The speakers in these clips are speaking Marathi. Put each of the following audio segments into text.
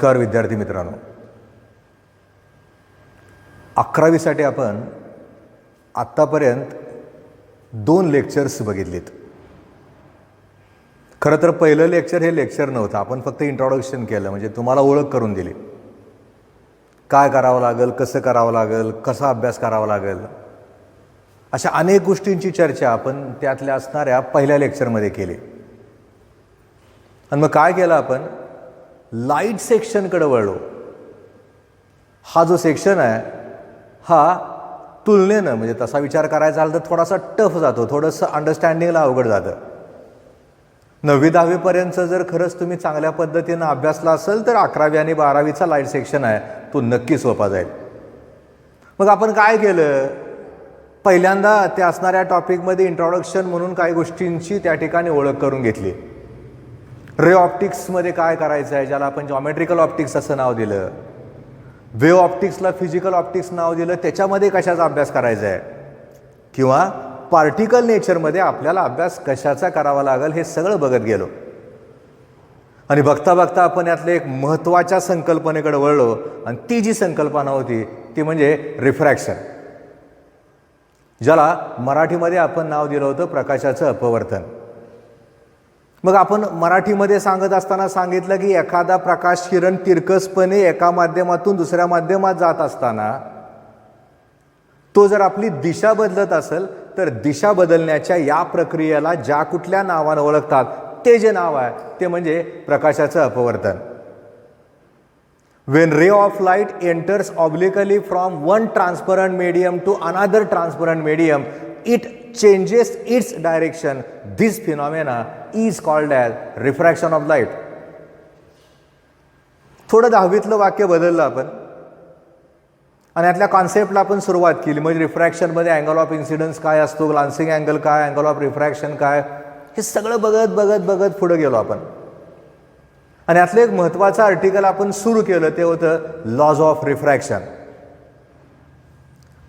नमस्कार विद्यार्थी मित्रांनो, 11वीसाठी आपण आत्तापर्यंत 2 लेक्चर्स बघितलीत. खरं तर पहिलं लेक्चर हे लेक्चर नव्हतं, आपण फक्त इंट्रोडक्शन केलं, म्हणजे तुम्हाला ओळख करून दिली. काय करावं लागेल, कसं करावं लागेल, कसा अभ्यास करावा लागेल, अशा अनेक गोष्टींची चर्चा आपण त्यातल्या असणाऱ्या पहिल्या लेक्चरमध्ये केली. आणि मग काय केलं, आपण लाईट सेक्शनकडे वळलो. हा जो सेक्शन आहे हा तुलनेनं, म्हणजे तसा विचार करायचा झाला तर थोडासा टफ जातो, थोडंसं अंडरस्टँडिंगला अवघड जातं. 9वी-10वीपर्यंत जर खरंच तुम्ही चांगल्या पद्धतीनं अभ्यासला असेल तर 11वी आणि 12वीचा लाईट सेक्शन आहे तो नक्की सोपा जाईल. मग आपण काय केलं, पहिल्यांदा त्या असणाऱ्या टॉपिकमध्ये इंट्रोडक्शन म्हणून काही गोष्टींची त्या ठिकाणी ओळख करून घेतली. रे ऑप्टिक्समध्ये काय करायचं आहे, ज्याला आपण जॉमेट्रिकल ऑप्टिक्स असं नाव दिलं. वेव्ह ऑप्टिक्सला फिजिकल ऑप्टिक्स नाव दिलं. त्याच्यामध्ये कशाचा अभ्यास करायचा आहे, किंवा पार्टिकल नेचरमध्ये आपल्याला अभ्यास कशाचा करावा लागेल हे सगळं बघत गेलो. आणि बघता बघता आपण यातल्या एक महत्त्वाच्या संकल्पनेकडे वळलो. आणि ती जी संकल्पना होती ती म्हणजे रिफ्रॅक्शन, ज्याला मराठीमध्ये आपण नाव दिलं होतं प्रकाशाचं अपवर्तन. मग आपण मराठीमध्ये सांगत असताना सांगितलं की एखादा प्रकाश किरण तिरकसपणे एका माध्यमातून दुसऱ्या माध्यमात जात असताना तो जर आपली दिशा बदलत असेल तर दिशा बदलण्याच्या या प्रक्रियेला ज्या कुठल्या नावानं ओळखतात ते जे नाव आहे ते म्हणजे प्रकाशाचं अपवर्तन. When ray of light enters obliquely from one transparent medium to another transparent medium, it changes its direction. This phenomena is called as refraction of light. थोडं 10वीतलं वाक्य बदललं आपण आणि यातल्या कॉन्सेप्टला आपण सुरुवात केली. म्हणजे रिफ्रॅक्शनमध्ये अँगल ऑफ इन्सिडन्स काय असतो, ग्लान्सिंग अँगल काय, अँगल ऑफ रिफ्रॅक्शन काय, हे सगळं बघत पुढे गेलो आपण. आणि यातलं एक महत्त्वाचं आर्टिकल आपण सुरू केलं ते होतं लॉज ऑफ रिफ्रॅक्शन.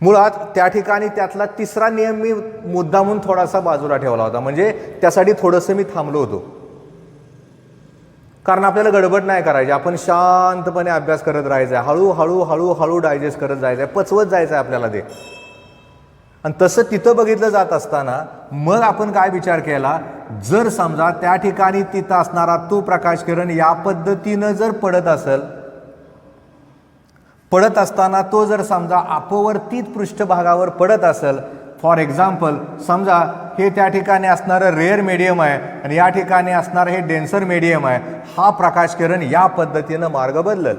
मुळात त्या ठिकाणी त्यातला तिसरा नियम मी मुद्दामून थोडासा बाजूला ठेवला होता, म्हणजे त्यासाठी थोडंसं मी थांबलो होतो. कारण आपल्याला गडबड नाही करायची, आपण शांतपणे अभ्यास करत राहायचा आहे, हळूहळू डायजेस्ट करत जायचं आहे, पचवत जायचं आहे आपल्याला ते. आणि तसं तिथं बघितलं जात असताना मग आपण काय विचार केला, जर समजा त्या ठिकाणी तिथं असणारा तो प्रकाश किरण या पद्धतीनं जर पडत असेल, पडत असताना तो जर समजा अपवर्तित पृष्ठभागावर पडत असेल, फॉर एक्झाम्पल समजा हे त्या ठिकाणी असणारं रेअर मीडियम आहे आणि या ठिकाणी असणारं हे डेन्सर मीडियम आहे, हा प्रकाश किरण या पद्धतीनं मार्ग बदलल.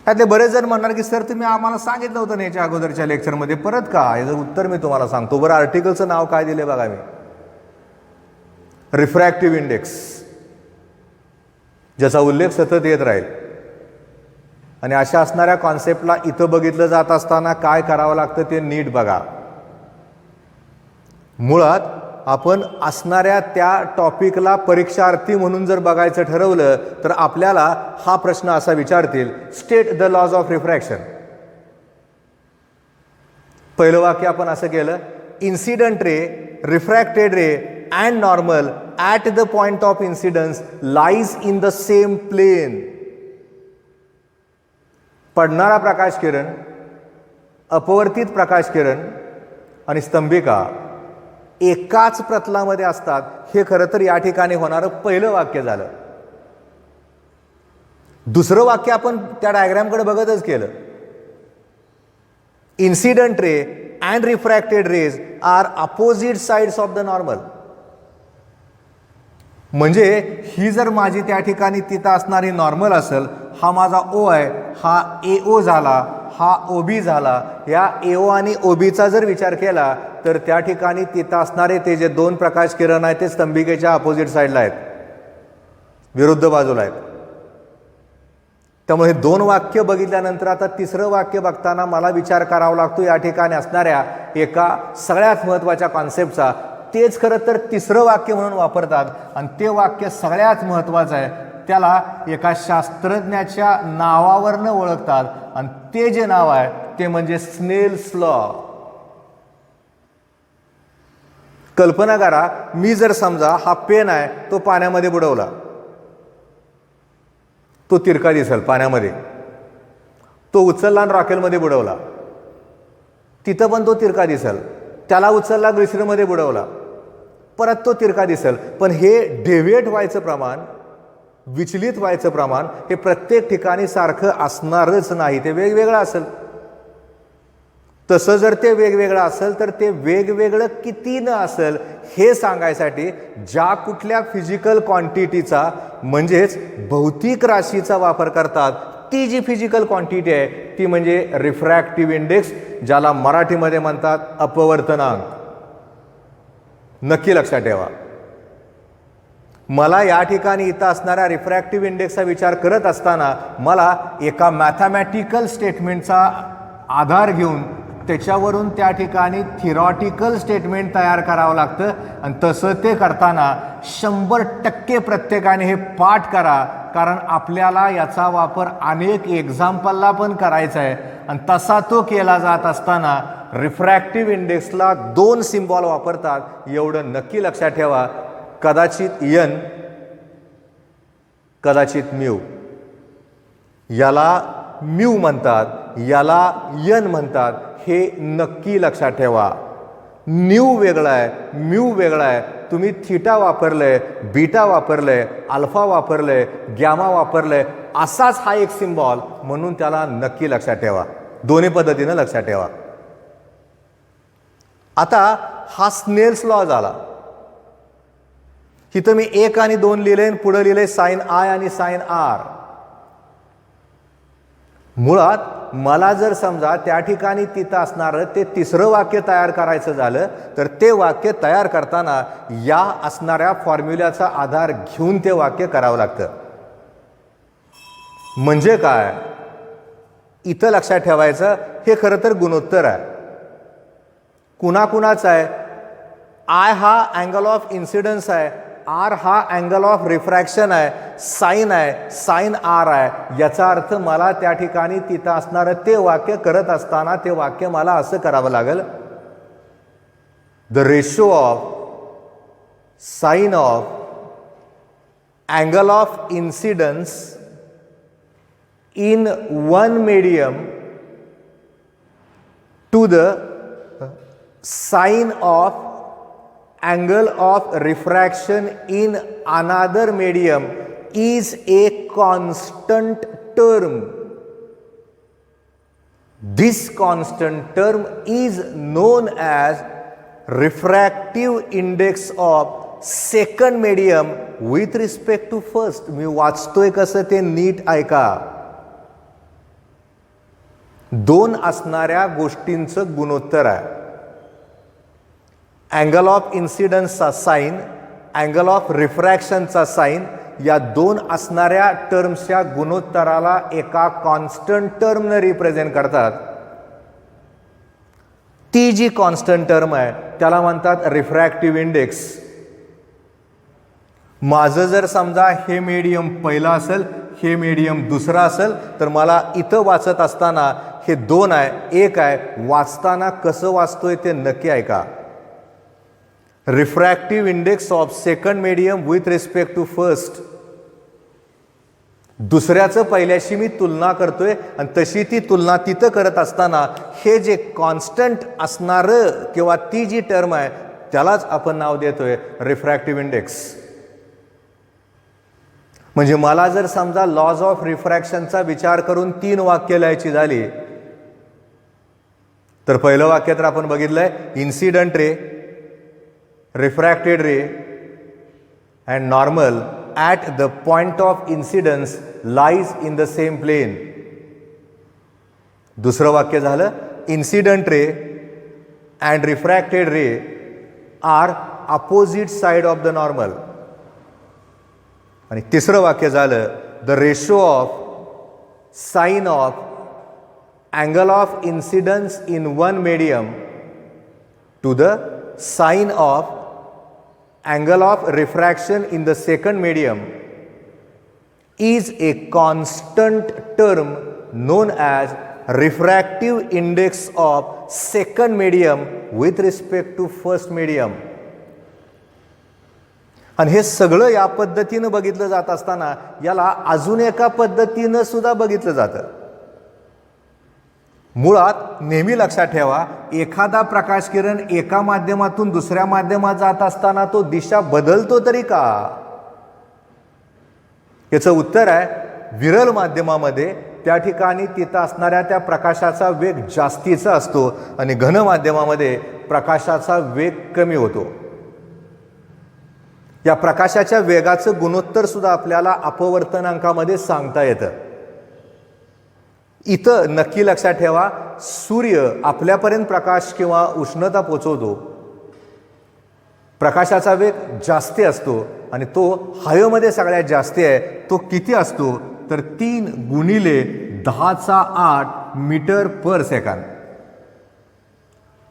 त्यातले बरेच जण म्हणणार की सर तुम्ही आम्हाला सांगितलं होतं ना याच्या अगोदरच्या लेक्चरमध्ये, परत का? याचं उत्तर मी तुम्हाला सांगतो. बरं, आर्टिकलचं नाव काय दिले बघा मी, रिफ्रॅक्टिव्ह इंडेक्स, ज्याचा उल्लेख सतत येत राहील. आणि अशा असणाऱ्या कॉन्सेप्टला इथं बघितलं जात असताना काय करावं लागतं ते नीट बघा. मुळात आपण असणाऱ्या त्या टॉपिकला परीक्षार्थी म्हणून जर बघायचं ठरवलं तर आपल्याला हा प्रश्न असा विचारतील, state the laws of refraction. पहिलं वाक्य आपण असं केलं, incident ray, refracted ray and normal at the point of incidence lies in the same plane. पडणारा प्रकाश किरण, अपवर्तित प्रकाश किरण आणि स्तंभिका एकाच प्रतलामध्ये असतात, हे खरं तर या ठिकाणी होणारं पहिलं वाक्य झालं. दुसरं वाक्य आपण त्या डायग्रामकडे बघतच केलं, incident ray and refracted rays are opposite sides of the normal. म्हणजे ही जर माझी त्या ठिकाणी तिथं असणारी नॉर्मल असेल, हा माझा ओ आहे, हा AO झाला, हा OB झाला. या AO आणि OBचा जर विचार केला तर त्या ठिकाणी तिथं असणारे ते जे 2 प्रकाश किरण आहेत ते स्तंभिकेच्या अपोजिट साईडला आहेत, विरुद्ध बाजूला आहेत. त्यामुळे 2 वाक्य बघितल्यानंतर आता तिसरं वाक्य बघताना मला विचार करावा लागतो या ठिकाणी असणाऱ्या एका सगळ्यात महत्त्वाच्या कॉन्सेप्टचा. तेच खरं तर तिसरं वाक्य म्हणून वापरतात आणि ते वाक्य सगळ्यात महत्त्वाचं आहे. त्याला एका शास्त्रज्ञाच्या नावावरनं ओळखतात आणि ते जे नाव आहे ते म्हणजे स्नेल्स लॉ. कल्पना करा, मी जर समजा हा पेन आहे तो पाण्यामध्ये बुडवला, तो तिरका दिसेल पाण्यामध्ये. तो उचलला आणि रॉकेलमध्ये बुडवला, तिथं पण तो तिरका दिसेल. त्याला उचलला, ग्लिसरीनमध्ये बुडवला, परत तो तिरका दिसेल. पण हे डेव्हिएट व्हायचं प्रमाण, विचलित व्हायचं प्रमाण हे प्रत्येक ठिकाणी सारखं असणारच नाही, ते वेगवेगळं असेल. तसं जर ते वेगवेगळं असेल तर ते वेगवेगळं कितीनं असेल हे सांगायसाठी ज्या कुठल्या फिजिकल क्वांटिटीचा म्हणजेच भौतिक राशीचा वापर करतात, ती जी फिजिकल क्वांटिटी आहे ती म्हणजे रिफ्रॅक्टिव्ह इंडेक्स, ज्याला मराठीमध्ये म्हणतात अपवर्तनांक. नक्की लक्षात ठेवा. मला या ठिकाणी इथं असणाऱ्या रिफ्रॅक्टिव्ह इंडेक्सचा विचार करत असताना मला एका मॅथमॅटिकल स्टेटमेंटचा आधार घेऊन त्याच्यावरून त्या ठिकाणी थिरॉटिकल स्टेटमेंट तयार करावं लागतं. आणि तसं ते करताना 100% प्रत्येकाने हे पाठ करा, कारण आपल्याला याचा वापर अनेक एक्झाम्पलला पण करायचा आहे. आणि तसा तो केला जात असताना रिफ्रॅक्टिव्ह इंडेक्सला 2 सिम्बॉल वापरतात, एवढं नक्की लक्षात ठेवा. कदाचित एन, कदाचित म्यू. याला म्यू म्हणतात, याला एन म्हणतात, हे नक्की लक्षात ठेवा. न्यू वेगळा आहे, म्यू वेगळा आहे. तुम्ही थीटा वापरलंय, बीटा वापरलंय, अल्फा वापरलंय, गॅमा वापरलंय, असाच हा एक सिम्बॉल, म्हणून त्याला नक्की लक्षात ठेवा. दोन्ही पद्धतीनं लक्षात ठेवा. आता हा स्नेल्स लॉ झाला. इथं मी 1 आणि 2 लिहिले, पुढे लिहिले साइन आय आणि साइन आर. मुळात मला जर समजा त्या ठिकाणी तिथं असणारं ते तिसरं वाक्य तयार करायचं झालं तर ते वाक्य तयार करताना या असणाऱ्या फॉर्म्युल्याचा आधार घेऊन ते वाक्य करावं लागतं. म्हणजे काय, इथं लक्षात ठेवायचं, हे खरं तर गुणोत्तर आहे. कुणाकुणाचं आहे? आय हा अँगल ऑफ इन्सिडन्स आहे, आर हा अँगल ऑफ रिफ्रॅक्शन आहे, साइन आहे, साइन आर आहे. याचा अर्थ मला त्या ठिकाणी तिथं असणारं ते वाक्य करत असताना ते वाक्य मला असं करावं लागेल, the ratio of sine of angle of incidence in one medium to the sine of angle of refraction in another medium is a constant term. This constant term is known as refractive index of second medium with respect to first. मी वाचतोय कसं ते नीट ऐका. 2 असणाऱ्या गोष्टींचं गुणोत्तर आहे. अँगल ऑफ इन्सिडन्सचा साइन, अँगल ऑफ रिफ्रॅक्शनचा साइन, या 2 असणाऱ्या टर्म्सच्या गुणोत्तराला एका कॉन्स्टंट टर्मने रिप्रेझेंट करतात. ती जी कॉन्स्टंट टर्म आहे त्याला म्हणतात रिफ्रॅक्टिव्ह इंडेक्स. माझं जर समजा हे मीडियम पहिला असेल, हे मीडियम दुसरा असेल, तर मला इथं वाचत असताना हे 2 आहे, 1 आहे, वाचताना कसं वाचतोय ते नक्की ऐका. Refractive index of second medium with respect to first. दुसऱ्याचं पहिल्याशी मी तुलना करतोय आणि तशी ती तुलना तिथं करत असताना हे जे कॉन्स्टंट असणारं किंवा ती जी टर्म आहे त्यालाच आपण नाव देतोय रिफ्रॅक्टिव्ह इंडेक्स. म्हणजे मला जर समजा लॉज ऑफ रिफ्रॅक्शनचा विचार करून 3 वाक्य लिहायची झाली तर पहिलं वाक्य तर आपण बघितलंय, incident ray, refracted ray and normal at the point of incidence lies in the same plane. दुसरं वाक्य झालं, incident ray and refracted ray are opposite side of the normal. आणि तिसरं वाक्य झालं, the ratio of sine of angle of incidence in one medium to the sine of angle of refraction in the second medium is a constant term known as refractive index of second medium with respect to first medium. आणि हे सगळं या पद्धतीनं बघितलं जात असताना याला अजून एका पद्धतीनं सुद्धा बघितलं जातं. मुळात नेहमी लक्षात ठेवा, एखादा प्रकाश किरण एका माध्यमातून दुसऱ्या माध्यमात जात असताना तो दिशा बदलतो तरी का? याचं उत्तर आहे, विरल माध्यमामध्ये त्या ठिकाणी तिथं असणाऱ्या त्या प्रकाशाचा वेग जास्तीचा असतो आणि घन माध्यमामध्ये प्रकाशाचा वेग कमी होतो. या प्रकाशाच्या वेगाचं गुणोत्तर सुद्धा आपल्याला अपवर्तनांकामध्ये सांगता येतं. इथं नक्की लक्षात ठेवा, सूर्य आपल्यापर्यंत प्रकाश किंवा उष्णता पोचवतो, प्रकाशाचा वेग जास्ती असतो आणि तो हवेमध्ये सगळ्यात जास्ती आहे. तो किती असतो तर 3 × 10⁸ मीटर पर सेकंद.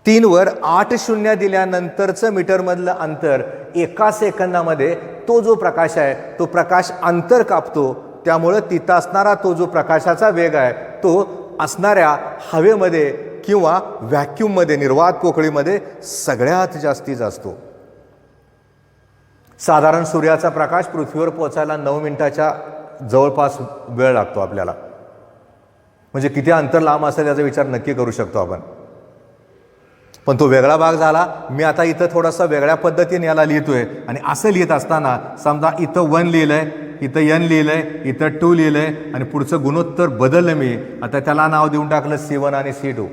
3 वर 8 शून्य दिल्यानंतरचं मीटरमधलं अंतर एका सेकंदामध्ये तो जो प्रकाश आहे तो प्रकाश अंतर कापतो. त्यामुळं तिथं असणारा तो जो प्रकाशाचा वेग आहे तो असणाऱ्या हवेमध्ये किंवा व्हॅक्यूममध्ये, निर्वात पोकळीमध्ये सगळ्यात जास्तीचा असतो. साधारण सूर्याचा प्रकाश पृथ्वीवर पोहोचायला 9 मिनिटाच्या जवळपास वेळ लागतो आपल्याला. म्हणजे किती अंतर लांब असेल याचा विचार नक्की करू शकतो आपण. पण तो वेगळा भाग झाला. मी आता इथं थोडासा वेगळ्या पद्धतीने याला लिहितोय आणि असं लिहित असताना समजा इथं 1 लिहिलंय, इथं n लिहिलंय, इथं 2 लिहिलंय आणि पुढचं गुणोत्तर बदललं मी. आता त्याला नाव देऊन टाकलं C1 आणि C2.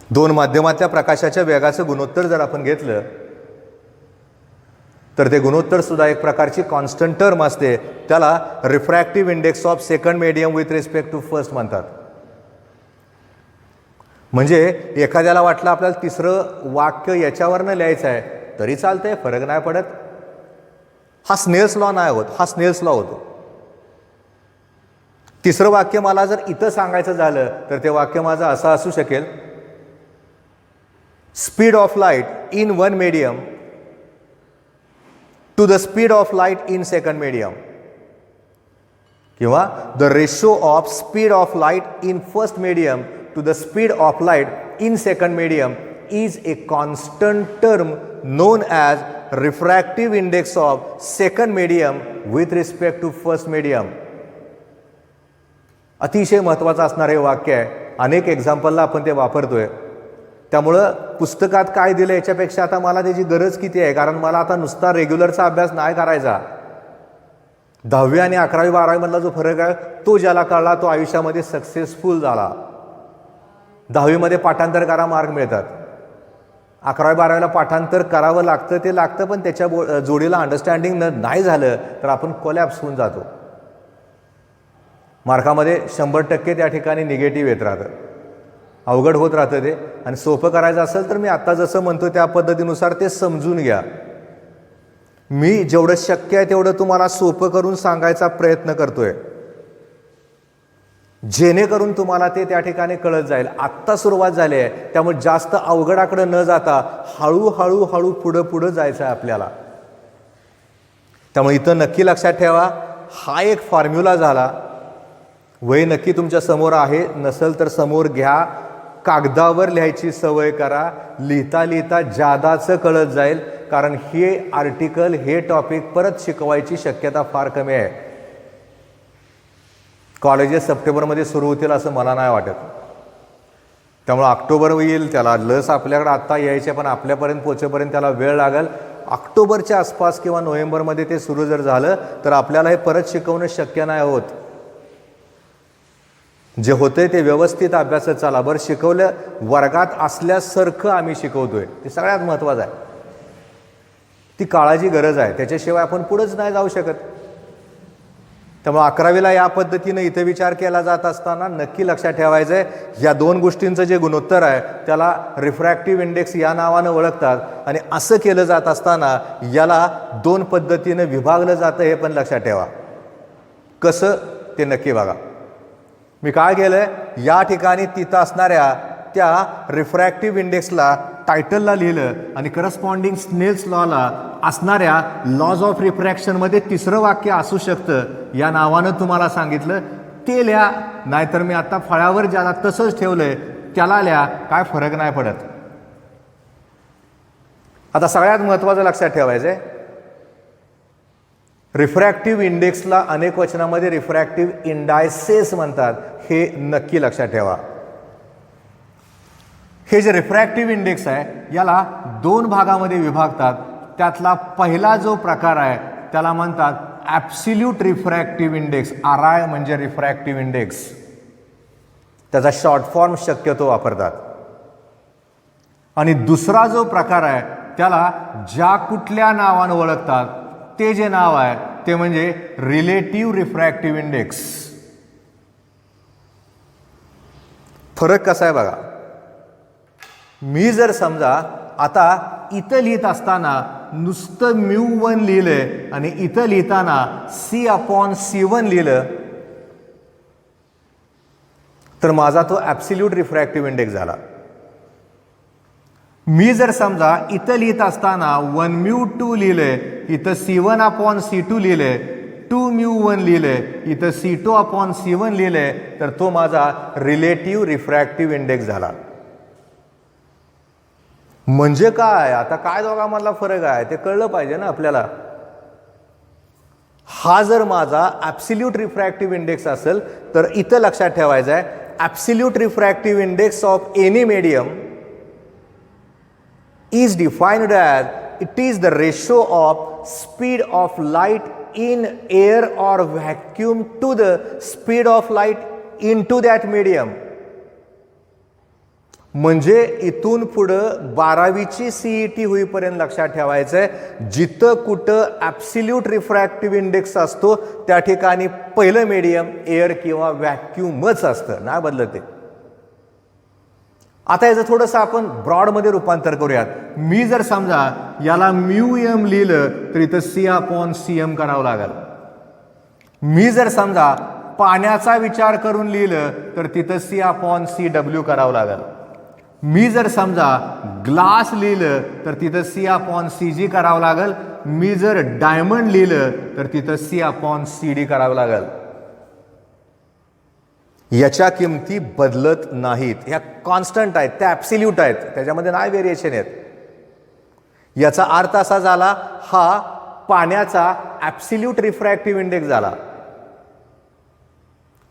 2 माध्यमातल्या प्रकाशाच्या वेगाचं गुणोत्तर जर आपण घेतलं तर ते गुणोत्तर सुद्धा एक प्रकारची कॉन्स्टंट टर्म असते. त्याला refractive index of second medium with respect to first म्हणतात. म्हणजे एखाद्याला वाटलं आपल्याला तिसरं वाक्य याच्यावरनं लिहायचं आहे तरी चालतंय, फरक नाही पडत. हा स्नेल्स लॉ नाही होत, हा स्नेल्स लॉ होतो. तिसरं वाक्य मला जर इथं सांगायचं झालं तर ते वाक्य माझं असं असू शकेल, speed of light in 1 medium to the speed of light in second medium, किंवा the ratio of speed of light in first medium to the speed of light in second medium is a constant term known as refractive index of second medium with respect to first medium. अतिशय महत्त्वाचं असणारे वाक्य आहे. अनेक एक्झाम्पलला आपण ते वापरतोय. त्यामुळं पुस्तकात काय दिलं याच्यापेक्षा आता मला त्याची गरज किती आहे, कारण मला आता नुसता रेग्युलरचा अभ्यास नाही करायचा. 10वी आणि 11वी 12वी मधला जो फरक आहे तो ज्याला कळला तो आयुष्यामध्ये सक्सेसफुल झाला. 10वी मध्ये पाठांतर करा, मार्क मिळतात. 11वी 12वीला पाठांतर करावं लागतं, ते लागतं, पण त्याच्या जोडीला अंडरस्टँडिंग नाही झालं तर आपण कोलॅप्स होऊन जातो. मार्कामध्ये 100% त्या ठिकाणी निगेटिव्ह येत राहतं, अवघड होत राहतं ते. आणि सोपं करायचं असेल तर मी आत्ता जसं म्हणतो त्या पद्धतीनुसार ते समजून घ्या. मी जेवढं शक्य आहे तेवढं तुम्हाला सोपं करून सांगायचा प्रयत्न करतोय, जेणेकरून तुम्हाला ते त्या ठिकाणी कळत जाईल. आत्ता सुरुवात झाली आहे, त्यामुळे जास्त अवघडाकडे न जाता हळूहळू हळू पुढं जायचं आहे आपल्याला. त्यामुळे इथं नक्की लक्षात ठेवा, हा एक फॉर्म्युला झाला. वही नक्की तुमच्या समोर आहे, नसेल तर समोर घ्या, कागदावर लिहायची सवय करा. लिहिता लिहिता जादाचं कळत जाईल, कारण हे आर्टिकल, हे टॉपिक परत शिकवायची शक्यता फार कमी आहे. कॉलेजेस सप्टेंबरमध्ये सुरू होतील असं मला नाही वाटत. त्यामुळे ऑक्टोबर येईल, त्याला लस आपल्याकडे आत्ता यायचे, पण आपल्यापर्यंत पोचेपर्यंत त्याला वेळ लागेल. ऑक्टोबरच्या आसपास किंवा नोव्हेंबरमध्ये ते सुरू जर झालं तर आपल्याला हे परत शिकवणं शक्य नाही होत. जे होतंय ते व्यवस्थित अभ्यासात चाला. बरं, शिकवलं वर्गात असल्यासारखं आम्ही शिकवतोय, ते सगळ्यात महत्त्वाचं आहे. ती काळाची गरज आहे, त्याच्याशिवाय आपण पुढंच नाही जाऊ शकत. त्यामुळे 11वीला या पद्धतीने इथे विचार केला जात असताना नक्की लक्षात ठेवायचं आहे, या 2 गोष्टींचं जे गुणोत्तर आहे त्याला रिफ्रॅक्टिव्ह इंडेक्स या नावानं ओळखतात. आणि असं केलं जात असताना याला 2 पद्धतीने विभागलं जातं, हे पण लक्षात ठेवा. कसं ते नक्की बघा. मी काय केलंय, या ठिकाणी तिथं असणाऱ्या त्या रिफ्रॅक्टिव्ह इंडेक्सला टायटलला लिहिलं आणि करस्पॉन्डिंग स्नेल्स लॉला असणाऱ्या लॉज ऑफ रिफ्रॅक्शनमध्ये तिसरं वाक्य असू शकतं या नावानं तुम्हाला सांगितलं, ते लिहा. नाहीतर मी आता फळ्यावर ज्याला तसंच ठेवलंय त्याला लिहा, काय फरक नाही पडत. आता सगळ्यात महत्त्वाचं लक्षात ठेवायचं आहे, रिफ्रॅक्टिव्ह इंडेक्सला अनेक वचनामध्ये रिफ्रॅक्टिव्ह इंडायसेस म्हणतात, हे नक्की लक्षात ठेवा. हे जे रिफ्रॅक्टिव्ह इंडेक्स आहे याला दोन भागामध्ये विभागतात. त्यातला पहिला जो प्रकार आहे त्याला म्हणतात ॲब्सोल्यूट रिफ्रॅक्टिव्ह इंडेक्स, RI म्हणजे रिफ्रॅक्टिव्ह इंडेक्स, त्याचा शॉर्ट फॉर्म शक्यतो वापरतात. आणि दुसरा जो प्रकार आहे त्याला ज्या कुठल्या नावानं ओळखतात ते जे नाव आहे ते म्हणजे रिलेटिव्ह रिफ्रॅक्टिव्ह इंडेक्स. फरक कसा आहे बघा. मी जर समजा आता इथं लिहित असताना नुसतं μ1 लिहिलंय आणि इथं लिहिताना C/C1 लिहिलं तर माझा तो ॲब्सोल्यूट रिफ्रॅक्टिव्ह इंडेक्स झाला. मी जर समजा इथं लिहित असताना 1μ2 लिहिलंय, इथं C1/C2 लिहिलंय, 2μ1 लिहिलंय, इथं C2/C1 लिहिलंय, तर तो माझा रिलेटिव्ह रिफ्रॅक्टिव्ह इंडेक्स झाला. म्हणजे काय, आता काय दोघांमधला फरक आहे ते कळलं पाहिजे ना आपल्याला. हा जर माझा ॲब्सोल्यूट रिफ्रॅक्टिव्ह इंडेक्स असेल तर इथं लक्षात ठेवायचं आहे, absolute refractive index of any medium is defined as it is the ratio of speed of light in air or vacuum to the speed of light into that medium. म्हणजे इथून पुढं 12वीची CET होईपर्यंत लक्षात ठेवायचं आहे, जिथं कुठं ॲब्सोल्यूट रिफ्रॅक्टिव्ह इंडेक्स असतो त्या ठिकाणी पहिलं मीडियम एअर किंवा व्हॅक्यूमच असतं, नाही बदलत ते. आता याचं थोडंसं आपण ब्रॉडमध्ये रूपांतर करूयात. मी जर समजा याला μm लिहिलं तर इथं C/Cm करावं लागेल. मी जर समजा पाण्याचा विचार करून लिहिलं तर तिथं C/Cw करावं लागेल. मी जर समजा ग्लास लिहिलं तर तिथं C/Cg करावं लागेल. मी जर डायमंड लिहिलं तर तिथं C/Cd करावं लागेल. याच्या किमती बदलत नाहीत, ह्या कॉन्स्टंट आहेत, त्या ॲब्सोल्यूट आहेत, त्याच्यामध्ये नाही व्हेरिएशन आहेत. याचा अर्थ असा झाला, हा पाण्याचा ॲब्सोल्यूट रिफ्रॅक्टिव्ह इंडेक्स झाला.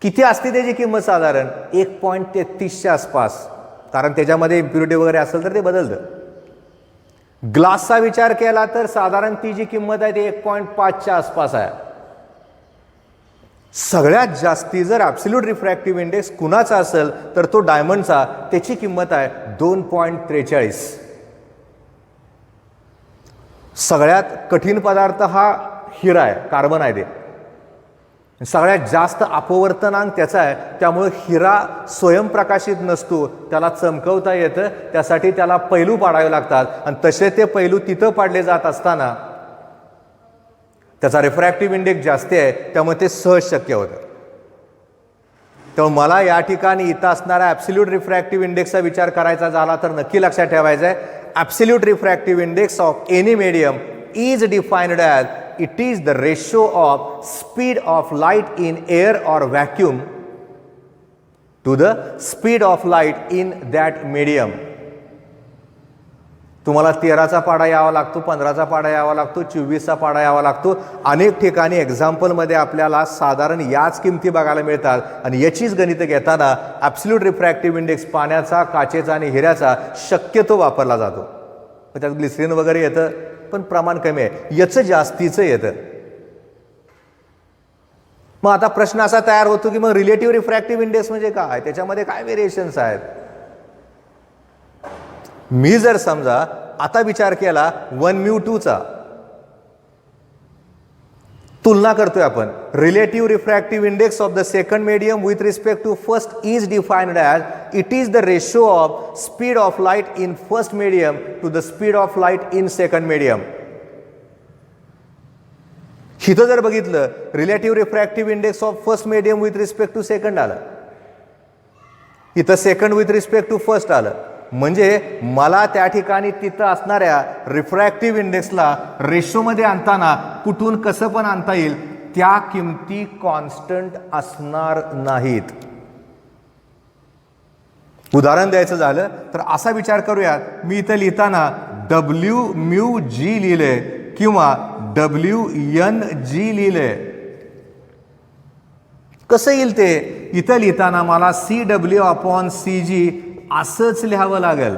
किती असते त्याची किंमत? साधारण 1.33च्या आसपास, कारण त्याच्यामध्ये इम्प्युरिटी वगैरे असेल तर ते बदलतं. ग्लासचा विचार केला तर साधारण ती जी किंमत आहे ती 1.5च्या आसपास आहे. सगळ्यात जास्ती जर ॲब्सोल्यूट रिफ्रॅक्टिव्ह इंडेक्स कुणाचा असेल तर तो डायमंडचा, त्याची किंमत आहे 2.43. सगळ्यात कठीण पदार्थ हा हिरा आहे, कार्बन आहे ते. सगळ्यात जास्त अपवर्तनांक त्याचा आहे, त्यामुळे हिरा स्वयंप्रकाशित नसतो, त्याला चमकवता येतं, त्यासाठी त्याला पैलू पाडावे लागतात. आणि तसे ते पैलू तिथं पाडले जात असताना त्याचा रिफ्रॅक्टिव्ह इंडेक्स जास्त आहे, त्यामुळे ते सहज शक्य होतं. त्यामुळे मला या ठिकाणी इथं असणाऱ्या ॲब्सोल्यूट रिफ्रॅक्टिव्ह इंडेक्सचा विचार करायचा झाला तर नक्की लक्षात ठेवायचं आहे, absolute refractive index of any medium is defined as it is the ratio of speed of light in air or vacuum to the speed of light in that medium. तुम्हाला 13चा पाडा यावा लागतो, 15चा पाडा यावा लागतो, 24चा पाडा यावा लागतो. अनेक ठिकाणी एक्झाम्पलमध्ये आपल्याला साधारण याच किमती बघायला मिळतात. आणि याचीच गणितं घेताना ॲब्सोल्यूट रिफ्रॅक्टिव्ह इंडेक्स पाण्याचा, काचेचा आणि हिऱ्याचा शक्यतो वापरला जातो. त्यात ग्लिसरीन वगैरे येतं पण प्रमाण कमी आहे, याचं जास्तीचं येतं. मग आता प्रश्न असा तयार होतो की मग रिलेटिव्ह रिफ्रॅक्टिव्ह इंडेक्स म्हणजे काय, त्याच्यामध्ये काय व्हेरिएशन्स आहेत. मी जर समजा आता विचार केला 1μ2चा, तुलना करतोय आपण, relative refractive index of the second medium with respect to first is defined as it is the ratio of speed of light in first medium to the speed of light in second medium. इथं जर बघितलं relative refractive index of first medium with respect to second आलं, इथं second with respect to first आलं. म्हणजे मला त्या ठिकाणी तिथं असणाऱ्या रिफ्रॅक्टिव्ह इंडेक्सला रेशोमध्ये आणताना कुठून कसं पण आणता येईल, त्या किमती कॉन्स्टंट असणार नाहीत. उदाहरण द्यायचं झालं तर असा विचार करूयात, मी इथं लिहिताना WμG लिहिले किंवा WNG लिहिले. कसं येईल ते? इथं लिहिताना मला CW/CG असंच लिहावं लागेल.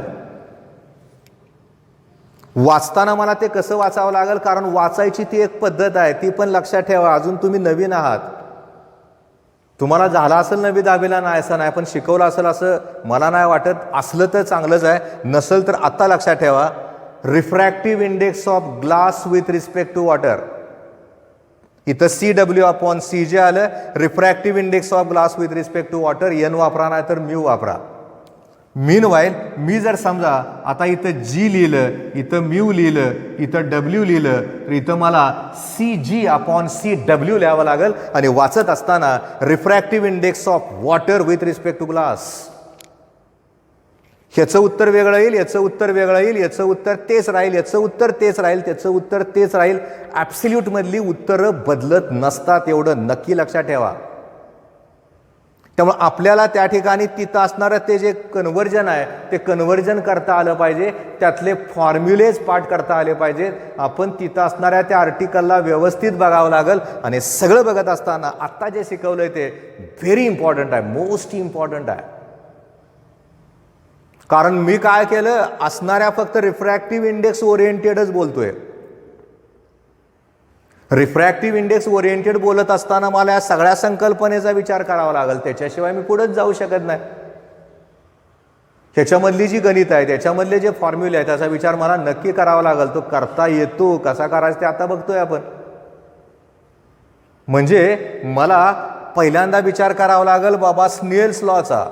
वाचताना मला ते कसं वाचावं लागेल? कारण वाचायची ती एक पद्धत आहे, ती पण लक्षात ठेवा. अजून तुम्ही नवीन आहात, तुम्हाला झाला असेल 9वी 10वीला नाही असं नाही, पण शिकवलं असेल असं मला नाही वाटत. असलं तर चांगलंच आहे, नसेल तर आत्ता लक्षात ठेवा. Refractive index of glass with respect to water. इथं CW/CG आलं. Refractive index of glass with respect to water N वापरा, नाही तर म्यू वापरा. मीनवाईल मी जर समजा आता इथं G लिहिलं, इथं म्यू लिहिलं, इथं W लिहिलं, तर इथं मला CG/CW लिहावं लागेल. आणि वाचत असताना refractive index of water with respect to glass. ह्याचं उत्तर वेगळं येईल, याचं उत्तर वेगळं येईल, याचं उत्तर तेच राहील, याचं उत्तर तेच राहील, त्याचं उत्तर तेच राहील. ॲब्सल्यूट मधली उत्तरं बदलत नसतात, एवढं नक्की लक्षात ठेवा. त्यामुळे आपल्याला त्या ठिकाणी तिथं असणारं ते जे कन्व्हर्जन आहे ते कन्व्हर्जन करता आलं पाहिजे, त्यातले फॉर्म्युलेज पाठ करता आले पाहिजेत. आपण तिथं असणाऱ्या त्या आर्टिकलला व्यवस्थित बघावं लागेल. आणि सगळं बघत असताना आत्ता जे शिकवलंय ते व्हेरी इम्पॉर्टंट आहे, मोस्ट इम्पॉर्टंट आहे. कारण मी काय केलं, असणाऱ्या फक्त रिफ्रॅक्टिव्ह इंडेक्स ओरिएंटेडच बोलतोय. रिफ्रॅक्टिव्ह इंडेक्स ओरिएंटेड बोलत असताना मला या सगळ्या संकल्पनेचा विचार करावा लागेल, त्याच्याशिवाय मी पुढेच जाऊ शकत नाही. ह्याच्यामधली जी गणित आहे, त्याच्यामधले जे फॉर्म्युले आहेत, त्याचा विचार मला नक्की करावा लागेल. तो करता येतो, कसा करायचा ते आता बघतोय आपण. म्हणजे मला पहिल्यांदा विचार करावा लागेल बाबा स्नेल्स लॉचा,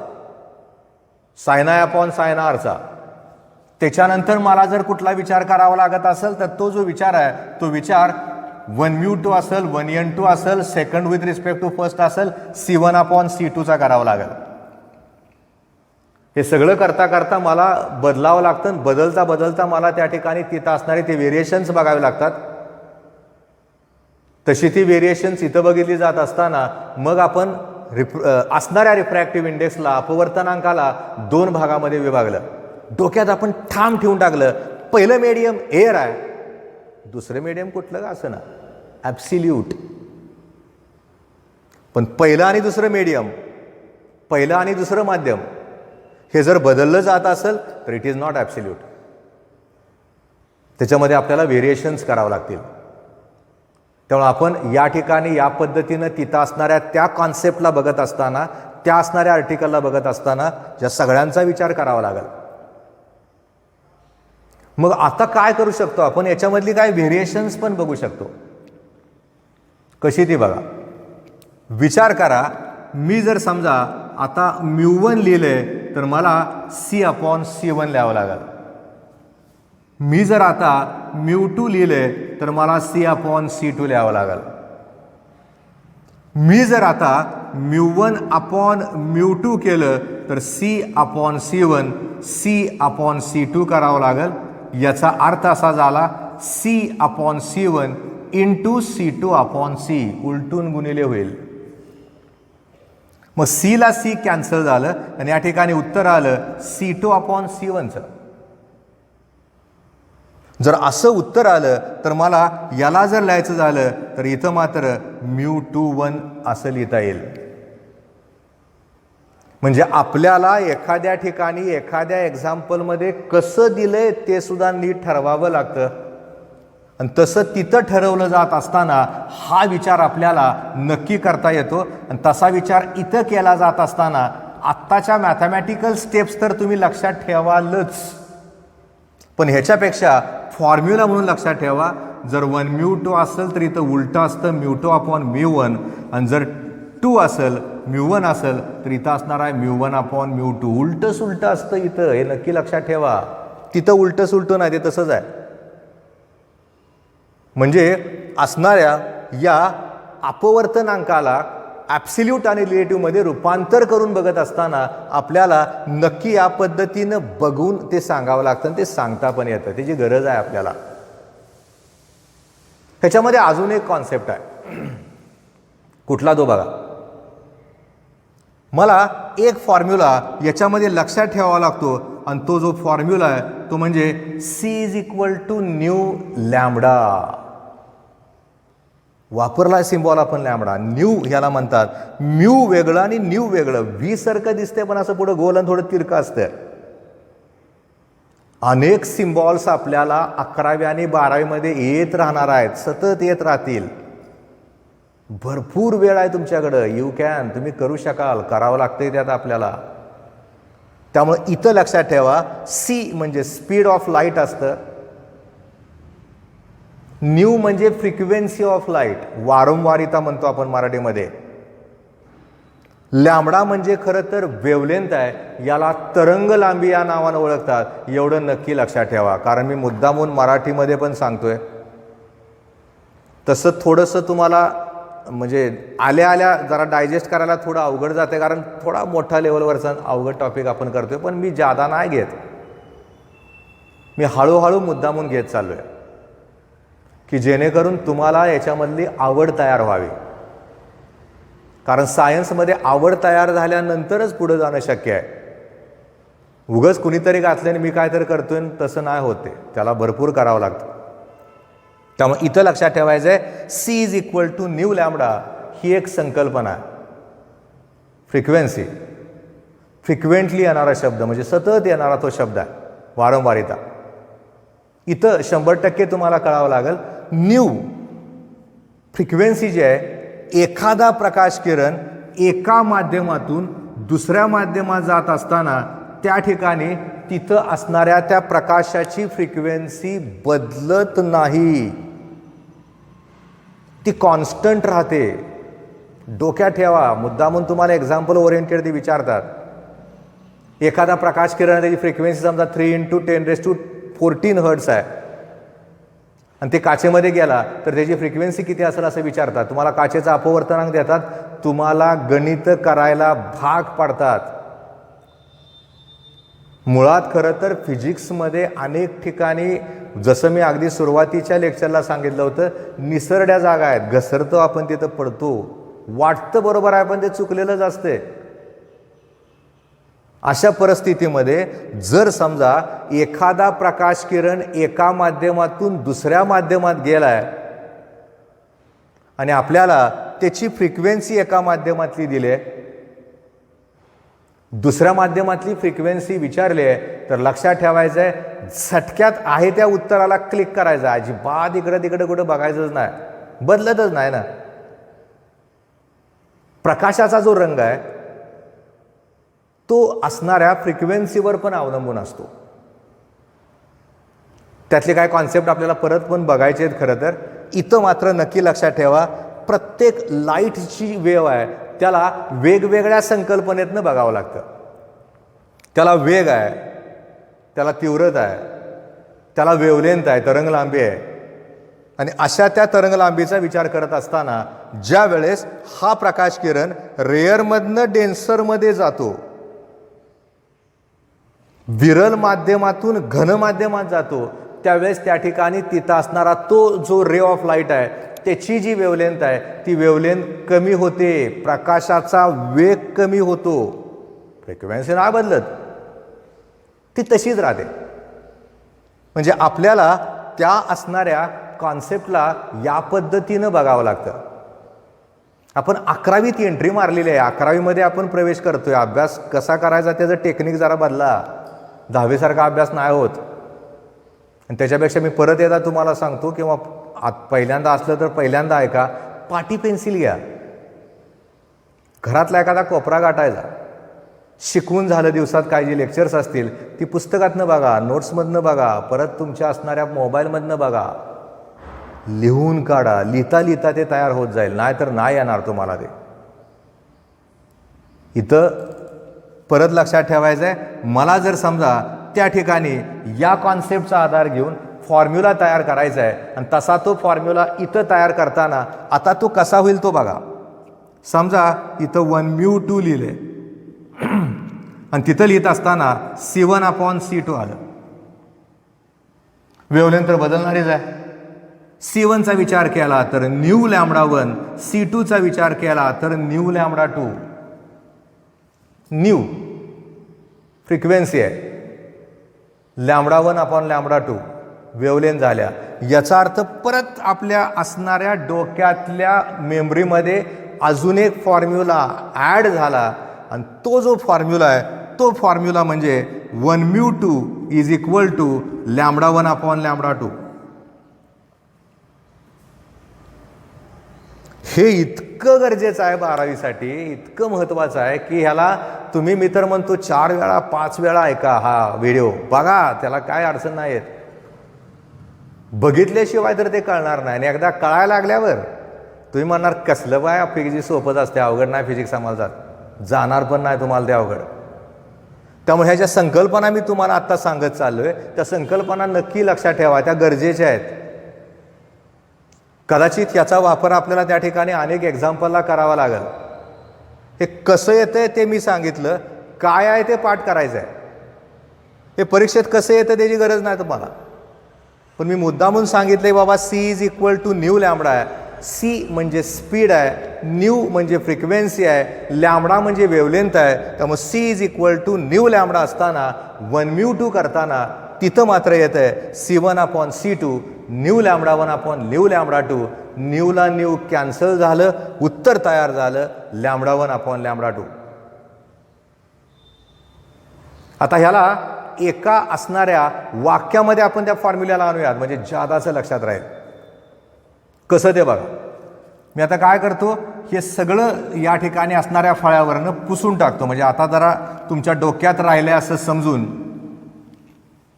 sin I/sin R चा. त्याच्यानंतर मला जर कुठला विचार करावा लागत असेल तर तो जो विचार आहे तो विचार 1μ2 असेल, 1n2 असेल, second with respect to first असेल, C1/C2 चा करावा लागेल. हे सगळं करता करता मला बदलावं लागतं. बदलता बदलता मला त्या ठिकाणी तिथं असणारे ते व्हेरिएशन्स बघावे लागतात. तशी ती व्हेरिएशन्स इथं बघितली जात असताना मग आपण असणाऱ्या रिफ्रॅक्टिव्ह इंडेक्सला, अपवर्तनांकाला 2 भागामध्ये विभागलं. डोक्यात आपण ठाम ठेवून टाकलं, पहिलं मीडियम एअर आहे, दुसरं मीडियम कुठलं का असं ना ॲब्सल्यूट. पण पहिलं आणि दुसरं मीडियम, पहिलं आणि दुसरं माध्यम हे जर बदललं जात असेल तर इट इज नॉट ॲब्सल्यूट. त्याच्यामध्ये आपल्याला व्हेरिएशन्स करावं लागतील. त्यामुळे आपण या ठिकाणी या पद्धतीनं तिथं असणाऱ्या त्या कॉन्सेप्टला बघत असताना, त्या असणाऱ्या आर्टिकलला बघत असताना या सगळ्यांचा विचार करावा लागेल. मग आता काय करू शकतो आपण, याच्यामधली काय व्हेरिएशन्स पण बघू शकतो. कशी ती बघा. विचार करा, मी जर समजा आता μ1 लिहिले तर मला C/C1 लिहावं लागेल. मी जर आता μ2 लिहिले तर मला C/C2 लिहावं लागेल. मी जर आता μ1/μ2 केलं तर C/C1 C/C2 करावं लागेल. याचा अर्थ असा झाला C/C1 × C2/C उलटून गुणिले होईल. मग C ला C कॅन्सल झालं आणि या ठिकाणी उत्तर आलं C2/C1चं. जर असं उत्तर आलं तर मला याला जर लिहायचं झालं तर इथं मात्र μ21 असं लिहिता येईल. म्हणजे आपल्याला एखाद्या ठिकाणी एखाद्या एक्झाम्पलमध्ये कसं दिलंय ते सुद्धा नीट ठरवावं लागतं. आणि तसं तिथं ठरवलं जात असताना हा विचार आपल्याला नक्की करता येतो. आणि तसा विचार इथं केला जात असताना आत्ताच्या मॅथमॅटिकल स्टेप्स तर तुम्ही लक्षात ठेवालच, पण ह्याच्यापेक्षा फॉर्म्युला म्हणून लक्षात ठेवा. जर 1μ2 असेल तर इथं उलटं असतं μ2/μ1, आणि जर 2 असेल μ1 असेल तर इथं असणार आहे μ1/μ2. उलटं सुलटं असतं इथं, हे नक्की लक्षात ठेवा. तिथं उलटं सुलटं नाही, ते तसंच आहे. म्हणजे असणाऱ्या या अपवर्तनांकाला ॲब्सल्यूट आणि रिलेटिव्हमध्ये रूपांतर करून बघत असताना आपल्याला नक्की या पद्धतीनं बघून ते सांगावं लागतं आणि ते सांगता पण येतं. त्याची गरज आहे आपल्याला. ह्याच्यामध्ये अजून एक कॉन्सेप्ट आहे. कुठला तो बघा. मला एक फॉर्म्युला याच्यामध्ये लक्षात ठेवावा लागतो आणि तो जो फॉर्म्युला आहे तो म्हणजे C is equal to nu lambda. वापरला सिम्बॉल आपण लॅम्बडा. न्यू ह्याला म्हणतात. म्यू वेगळं आणि न्यू वेगळं. व्ही सारखं दिसतंय पण असं पुढं गोल आणि थोडं तिरकं असतं. अनेक सिम्बॉल्स आपल्याला 11वी आणि 12वीमध्ये येत राहणार आहेत, सतत येत राहतील. भरपूर वेळ आहे तुमच्याकडं. यू कॅन, तुम्ही करू शकाल, करावं लागतंय त्यात आपल्याला. त्यामुळे इथं लक्षात ठेवा, सी म्हणजे स्पीड ऑफ लाईट असतं. न्यू म्हणजे फ्रिक्वेन्सी ऑफ लाईट, वारंवारिता म्हणतो आपण मराठीमध्ये. लॅम्बडा म्हणजे खरं तर वेवलेंथ आहे. याला तरंग लांबी या नावानं ओळखतात. एवढं नक्की लक्षात ठेवा, कारण मी मुद्दामून मराठीमध्ये पण सांगतोय. तसं थोडंसं तुम्हाला म्हणजे आल्या आल्या जरा डायजेस्ट करायला थोडं अवघड जाते, कारण थोडा मोठा लेवलवरचा अवघड टॉपिक आपण करतोय. पण मी जादा नाही घेत, मी हळूहळू मुद्दामून घेत चाललोय की जेणेकरून तुम्हाला याच्यामधली आवड तयार व्हावी. कारण सायन्समध्ये आवड तयार झाल्यानंतरच पुढे जाणं शक्य आहे. उगच कुणीतरी घातल्याने मी काय तर करतोय तसं नाही होते, त्याला भरपूर करावं लागतं. त्यामुळे इथं लक्षात ठेवायचं आहे, C is equal to nu lambda ही एक संकल्पना आहे. फ्रिक्वेन्सी, फ्रिक्वेंटली येणारा शब्द म्हणजे सतत येणारा तो शब्द आहे, वारंवारिता. इथं 100% तुम्हाला कळावं लागेल. न्यू फ्रिक्वेन्सी जी आहे, एखादा प्रकाश किरण एका माध्यमातून दुसऱ्या माध्यमात जात असताना त्या ठिकाणी तिथं असणाऱ्या त्या प्रकाशाची फ्रिक्वेन्सी बदलत नाही, ती कॉन्स्टंट राहते. डोक्यात ठेवा, मुद्दामून तुम्हाला एक्झाम्पल ओरिएंटेड ते विचारतात. एखादा प्रकाश किरण त्याची फ्रिक्वेन्सी समजा 3 × 10⁻14 हर्ट्ज आहे आणि ते काचेमध्ये गेला तर त्याची फ्रिक्वेन्सी किती असेल असं विचारतात. तुम्हाला काचेचा अपवर्तनांक देतात, तुम्हाला गणित करायला भाग पाडतात. मुळात खरं तर फिजिक्समध्ये अनेक ठिकाणी, जसं मी अगदी सुरुवातीच्या लेक्चरला सांगितलं होतं, निसरड्या जागा आहेत, घसरतो आपण तिथं पडतो. वाटतं बरोबर आहे पण ते चुकलेलंच असते. अशा परिस्थितीमध्ये जर समजा एखादा प्रकाश किरण एका माध्यमातून दुसऱ्या माध्यमात गेलाय आणि आपल्याला त्याची फ्रिक्वेन्सी एका माध्यमातली दिली आहे, दुसऱ्या माध्यमातली फ्रिक्वेन्सी विचारली आहे, तर लक्षात ठेवायचं आहे, झटक्यात आहे त्या उत्तराला क्लिक करायचं. अजिबात इकडं तिकडं कुठं बघायचंच नाही, बदलतच नाही ना. प्रकाशाचा जो रंग आहे तो असणाऱ्या फ्रिक्वेन्सीवर पण अवलंबून असतो. त्यातले काय कॉन्सेप्ट आपल्याला परत पण बघायचे आहेत. खरं तर इथं मात्र नक्की लक्षात ठेवा, प्रत्येक लाईटची वेव आहे त्याला वेगवेगळ्या संकल्पनेतनं बघावं लागतं. त्याला वेग आहे, त्याला तीव्रता आहे, त्याला वेवलेंथ आहे, तरंगलांबी आहे. आणि अशा त्या तरंगलांबीचा विचार करत असताना ज्या वेळेस हा प्रकाश किरण रेअरमधनं डेन्सरमध्ये जातो, विरल माध्यमातून घन माध्यमात जातो, त्यावेळेस त्या ठिकाणी तिथं असणारा तो जो रे ऑफ लाईट आहे त्याची जी वेवलेंथ आहे ती वेवलेंथ कमी होते, प्रकाशाचा वेग कमी होतो. फ्रिक्वेन्सी नाही बदलत, ती तशीच राहते. म्हणजे आपल्याला त्या असणाऱ्या कॉन्सेप्टला या पद्धतीनं बघावं लागतं. आपण 11वीत एंट्री मारलेली आहे, 11वीमध्ये आपण प्रवेश करतोय. अभ्यास कसा करायचा त्याचं टेक्निक जरा बदला, 10वीसारखा अभ्यास नाही होत. आणि त्याच्यापेक्षा मी परत एकदा तुम्हाला सांगतो, किंवा पहिल्यांदा असलं तर पहिल्यांदा ऐका, पाटी पेन्सिल घ्या, घरातला एखादा कोपरा गाठायचा. शिकवून झालं दिवसात काय जे लेक्चर्स असतील ती पुस्तकातनं बघा, नोट्समधनं बघा, परत तुमच्या असणाऱ्या मोबाईलमधनं बघा, लिहून काढा. लिहिता लिहिता ते तयार होत जाईल, नाहीतर नाही येणार तुम्हाला ते. इथं परत लक्षात ठेवायचं आहे, मला जर समजा त्या ठिकाणी या कॉन्सेप्टचा आधार घेऊन फॉर्म्युला तयार करायचा आहे आणि तसा तो फॉर्म्युला इथं तयार करताना आता तो कसा होईल तो बघा. समजा इथं 1μ2 लिहिले आणि तिथं लिहित असताना C1/C2 आलं. वेवलेंथ तर बदलणारीच आहे. C1चा विचार केला तर न्यू लॅम्बडा1, C2चा विचार केला तर न्यू लॅम्बडा2. न्यू फ्रिक्वेन्सी आहे, λ1 अपॉन λ2 वेवलेंथ झाल्या. याचा अर्थ परत आपल्या असणाऱ्या डोक्यातल्या मेमरीमध्ये अजून एक फॉर्म्युला ॲड झाला आणि तो जो फॉर्म्युला आहे तो फॉर्म्युला म्हणजे 1μ2 इज इक्वल टू λ1 अपॉन λ2. हे इतकं गरजेचं आहे 12वीसाठी, इतकं महत्त्वाचं आहे की ह्याला तुम्ही मी तर म्हणतो 4 वेळा 5 वेळा ऐका हा व्हिडिओ, बघा, त्याला काय अडचण नाही येत. बघितल्याशिवाय तर ते कळणार नाही आणि एकदा कळायला लागल्यावर तुम्ही म्हणणार कसलं बाय फिजिक्स सोपंच असते, अवघड नाही फिजिक्स आम्हाला जाणार पण नाही तुम्हाला ते अवघड. त्यामुळे ह्या ज्या संकल्पना मी तुम्हाला आत्ता सांगत चाललो आहे त्या संकल्पना नक्की लक्षात ठेवा, त्या गरजेच्या आहेत. कदाचित याचा वापर आपल्याला त्या ठिकाणी अनेक एक्झाम्पलला करावा लागेल. हे कसं येतंय ते मी सांगितलं, काय आहे ते पाठ करायचं आहे. हे परीक्षेत कसं येतं त्याची गरज नाही तुम्हाला, पण मी मुद्दामून सांगितले बाबा C is equal to nu lambda आहे. सी म्हणजे स्पीड आहे, न्यू म्हणजे फ्रिक्वेन्सी आहे, लॅम्बडा म्हणजे वेवलेंथ आहे. त्यामुळे C is equal to nu lambda असताना 1μ2 करताना तिथं मात्र येतं आहे C1 upon C2 nu λ1 upon nu λ2. न्यूला न्यू कॅन्सल झालं, उत्तर तयार झालं λ1 अपॉन λ2. आता ह्याला एका असणाऱ्या वाक्यामध्ये आपण त्या फॉर्म्युल्याला आणूयात म्हणजे जादाचं लक्षात राहील. कसं ते बघा. मी आता काय करतो, हे सगळं या ठिकाणी असणाऱ्या फळ्यावरनं पुसून टाकतो म्हणजे आता जरा तुमच्या डोक्यात राहिले असं समजून.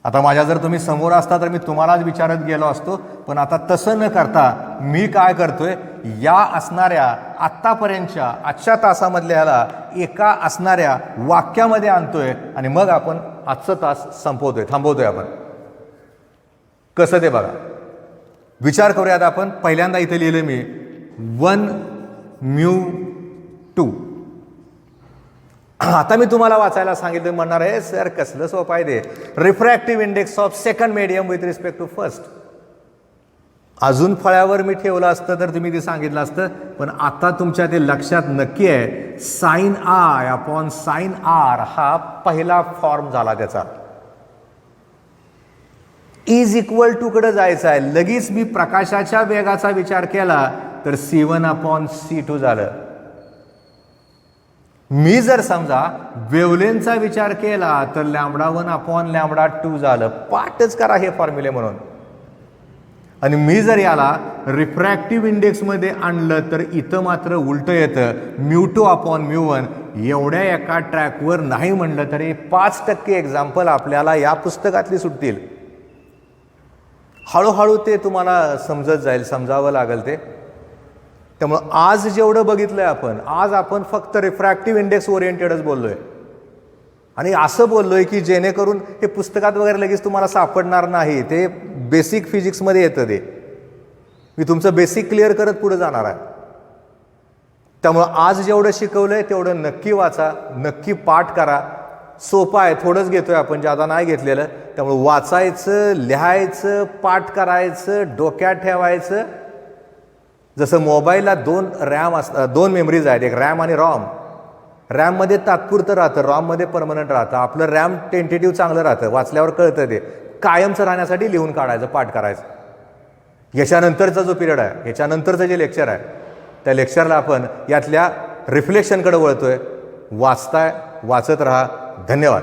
आता माझ्या जर तुम्ही समोर असता तर मी तुम्हालाच विचारत गेलो असतो, पण आता तसं न करता मी काय करतोय, या असणाऱ्या आत्तापर्यंतच्या आजच्या तासामधल्या ह्याला एका असणाऱ्या वाक्यामध्ये आणतोय आणि मग आपण आजचा तास संपवतोय, थांबवतोय आपण. कसं ते बघा. विचार करूयात आपण. पहिल्यांदा इथे लिहिलं मी 1μ2. आता मी तुम्हाला वाचायला सांगितलं, म्हणणार आहे सर कसलं सोपं आहे ते. Refractive index of second medium with respect to first. अजून फळ्यावर मी ठेवलं असतं तर तुम्ही ते सांगितलं असतं, पण आता तुमच्या ते लक्षात नक्की आहे. Sine i upon sine r हा पहिला फॉर्म झाला त्याचा. इज इक्वल टू कडे जायचं आहे. लगेच मी प्रकाशाच्या वेगाचा विचार केला तर C1 अपॉन C2 झालं. मी जर समजा वेवलेंथचा विचार केला तर λ1 अपॉन λ2 झालं. पाठच करा हे फॉर्म्युले म्हणून. आणि मी जर याला रिफ्रॅक्टिव्ह इंडेक्समध्ये आणलं तर इथं मात्र उलटं येतं μ2 अपॉन μ1. एवढ्या एका ट्रॅकवर नाही म्हणलं तरी 5% एक्झाम्पल आपल्याला या पुस्तकातली सुटतील. हळूहळू ते तुम्हाला समजत जाईल, समजावं लागेल ते. त्यामुळं आज जेवढं बघितलंय आपण, आज आपण फक्त रिफ्रॅक्टिव्ह इंडेक्स ओरिएंटेडच बोललोय आणि असं बोललोय की जेणेकरून हे पुस्तकात वगैरे लगेच तुम्हाला सापडणार नाही. ते बेसिक फिजिक्समध्ये येतं. ते मी तुमचं बेसिक क्लिअर करत पुढे जाणार आहे. त्यामुळं आज जेवढं शिकवलंय तेवढं नक्की वाचा, नक्की पाठ करा. सोपं आहे, थोडंच घेतोय आपण, जादा नाही घेतलेलं. त्यामुळं वाचायचं, लिहायचं, पाठ करायचं, डोक्यात ठेवायचं. जसं मोबाईलला 2 रॅम असतात, 2 मेमरीज आहेत, एक रॅम आणि रॉम. रॅममध्ये तात्पुरतं राहतं, रॉममध्ये परमनंट राहतं. आपलं रॅम टेंटेटिव्ह चांगलं राहतं, वाचल्यावर कळतं. ते कायमचं राहण्यासाठी लिहून काढायचं, पाठ करायचं. याच्यानंतरचा जो पिरियड आहे, याच्यानंतरचं जे लेक्चर आहे त्या लेक्चरला आपण यातल्या रिफ्लेक्शनकडे वळतोय. वाचताय, वाचत राहा. धन्यवाद.